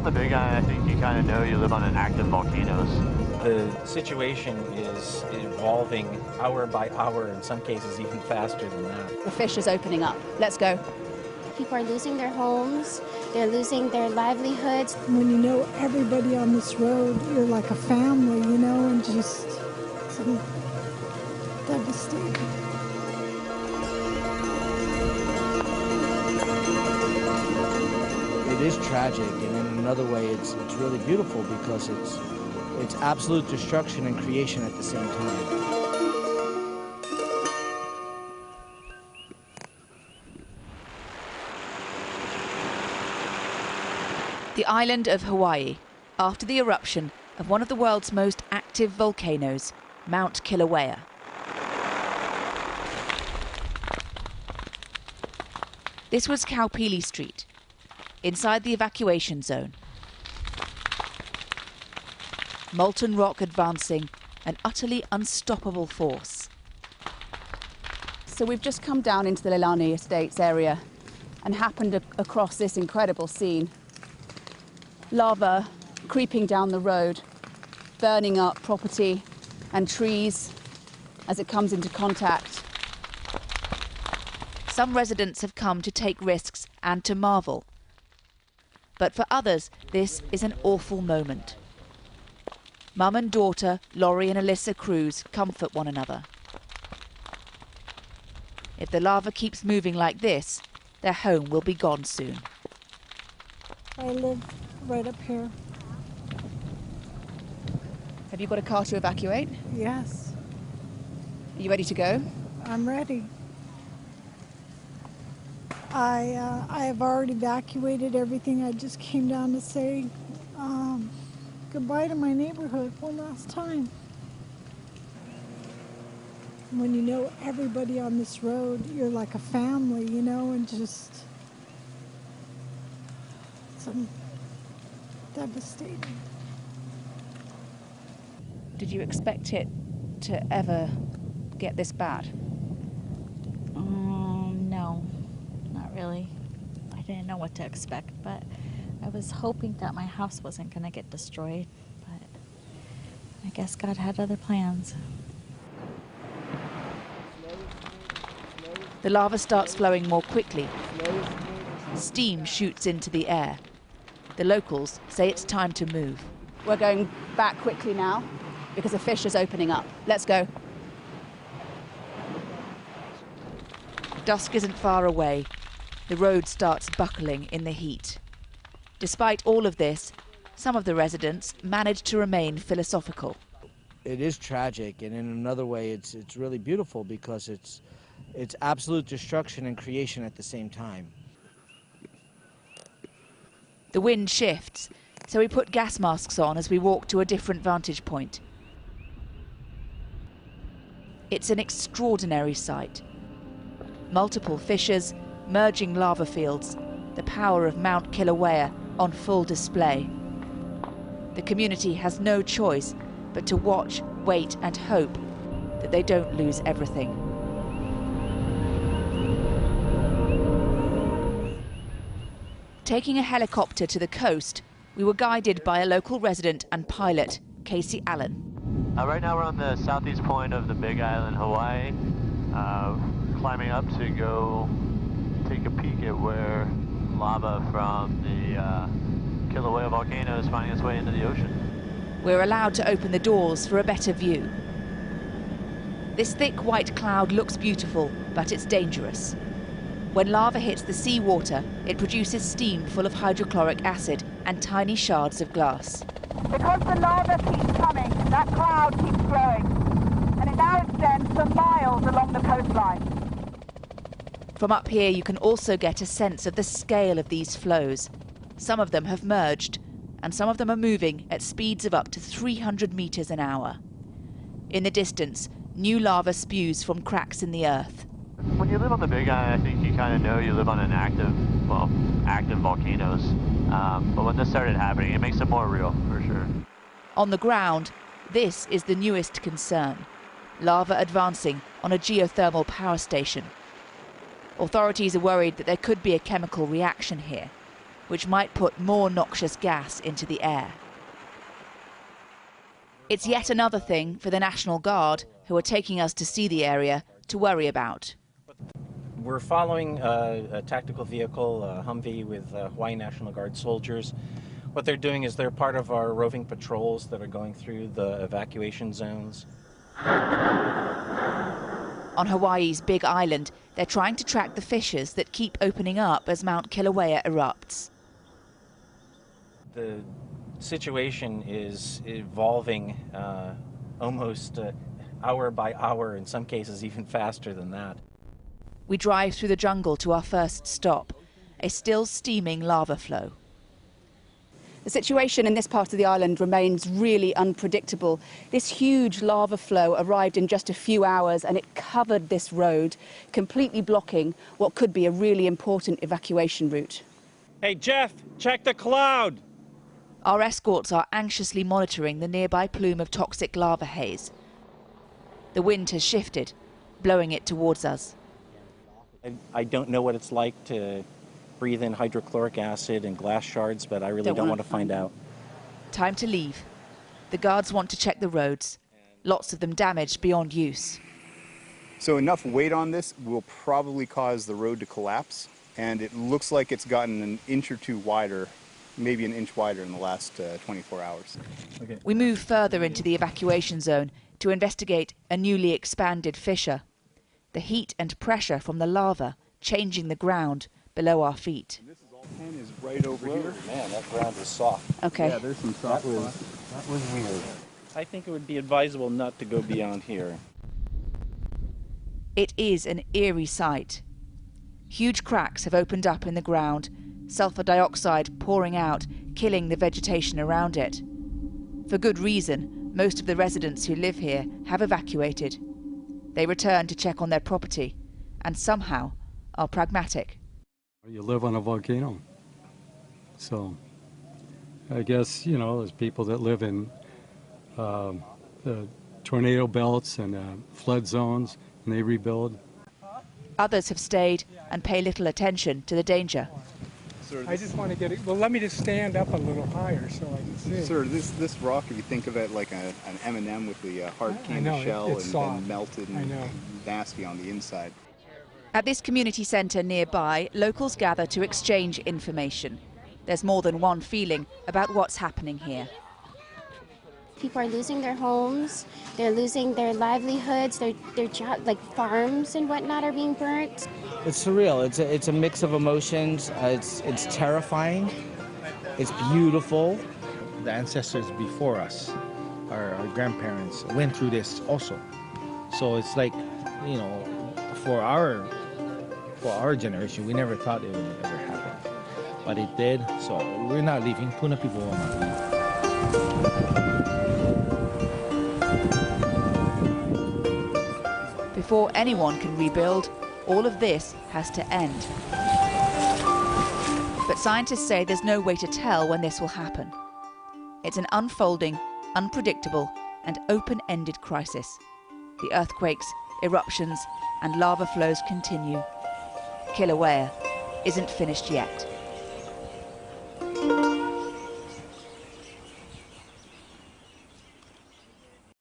on the Big Island, I think you kind of know you live on an active volcano. The situation is evolving hour by hour, in some cases even faster than that. The fish is opening up. Let's go. People are losing their homes, they're losing their livelihoods. When you know everybody on this road, you're like a family, you know, and just so devastating. It is tragic, and in another way, it's really beautiful because it's absolute destruction and creation at the same time. The island of Hawaii, after the eruption of one of the world's most active volcanoes, Mount Kilauea. This was Kaupili Street, inside the evacuation zone. Molten rock advancing, an utterly unstoppable force. So we've just come down into the Leilani Estates area and happened across this incredible scene. Lava creeping down the road, burning up property and trees as it comes into contact. Some residents have come to take risks and to marvel. But for others, this is an awful moment. Mum and daughter, Laurie and Alyssa Cruz, comfort one another. If the lava keeps moving like this, their home will be gone soon. I live right up here. Have you got a car to evacuate? Yes, Are you ready to go? I'm ready. I have already evacuated everything. I just came down to say goodbye to my neighborhood one last time. When you know everybody on this road, you're like a family, you know, and just some devastating. Did you expect it to ever get this bad? No, not really. I didn't know what to expect, but I was hoping that my house wasn't going to get destroyed, but I guess God had other plans. The lava starts flowing more quickly. Steam shoots into the air. The locals say it's time to move. We're going back quickly now because the fish is opening up. Let's go. Dusk isn't far away. The road starts buckling in the heat. Despite all of this, some of the residents manage to remain philosophical. It is tragic, and in another way, it's really beautiful because it's absolute destruction and creation at the same time. The wind shifts, so we put gas masks on as we walk to a different vantage point. It's an extraordinary sight. Multiple fissures, merging lava fields, the power of Mount Kilauea on full display. The community has no choice but to watch, wait and hope that they don't lose everything. Taking a helicopter to the coast, we were guided by a local resident and pilot, Casey Allen. Right now we're on the southeast point of the Big Island, Hawaii, climbing up to go take a peek at where lava from the Kilauea Volcano is finding its way into the ocean. We're allowed to open the doors for a better view. This thick white cloud looks beautiful, but it's dangerous. When lava hits the seawater, it produces steam full of hydrochloric acid and tiny shards of glass. Because the lava keeps coming, that cloud keeps growing, and it now extends for miles along the coastline. From up here, you can also get a sense of the scale of these flows. Some of them have merged, and some of them are moving at speeds of up to 300 meters an hour. In the distance, new lava spews from cracks in the earth. When you live on the Big Island, I think you kind of know you live on an active volcanoes. But when this started happening, it makes it more real, for sure. On the ground, this is the newest concern. Lava advancing on a geothermal power station. Authorities are worried that there could be a chemical reaction here. which might put more noxious gas into the air. It's yet another thing for the National Guard, who are taking us to see the area, to worry about. We're following a tactical vehicle, a Humvee, with Hawaii National Guard soldiers. What they're doing is they're part of our roving patrols that are going through the evacuation zones. On Hawaii's Big Island, they're trying to track the fissures that keep opening up as Mount Kilauea erupts. The situation is evolving almost hour by hour, in some cases even faster than that. We drive through the jungle to our first stop, a still steaming lava flow. The situation in this part of the island remains really unpredictable. This huge lava flow arrived in just a few hours and it covered this road, completely blocking what could be a really important evacuation route. Hey Jeff, check the cloud! Our escorts are anxiously monitoring the nearby plume of toxic lava haze. The wind has shifted, blowing it towards us. I don't know what it's like to breathe in hydrochloric acid and glass shards, but I really don't want to find out. Time to leave. The guards want to check the roads, lots of them damaged beyond use. So enough weight on this will probably cause the road to collapse, and it looks like it's gotten an inch or two wider, maybe an inch wider in the last 24 hours. Okay. We move further into the evacuation zone to investigate a newly expanded fissure. The heat and pressure from the lava changing the ground below our feet. This is right over here. Man, that ground is soft. Okay. Yeah, there's some soft spots. That was weird. I think it would be advisable not to go beyond here. It is an eerie sight. Huge cracks have opened up in the ground, sulfur dioxide pouring out, killing the vegetation around it. For good reason, most of the residents who live here have evacuated. They return to check on their property and somehow are pragmatic. You live on a volcano, so I guess, you know, there's people that live in the tornado belts and flood zones, and they rebuild. Others have stayed and pay little attention to the danger. Sir, I just want to get it. Well, let me just stand up a little higher so I can see. Sir, this rock, if you think of it like an M&M with the hard candy shell and then melted and nasty on the inside. At this community centre nearby, locals gather to exchange information. There's more than one feeling about what's happening here. People are losing their homes, they're losing their livelihoods, their jobs, like farms and whatnot are being burnt. It's surreal. It's a mix of emotions. It's terrifying. It's beautiful. The ancestors before us, our grandparents, went through this also. So it's like, you know, for our generation, we never thought it would ever happen, but it did. So we're not leaving. Puna people will not leave. Before anyone can rebuild, all of this has to end. But scientists say there's no way to tell when this will happen. It's an unfolding, unpredictable, and open-ended crisis. The earthquakes, eruptions, and lava flows continue. Kilauea isn't finished yet.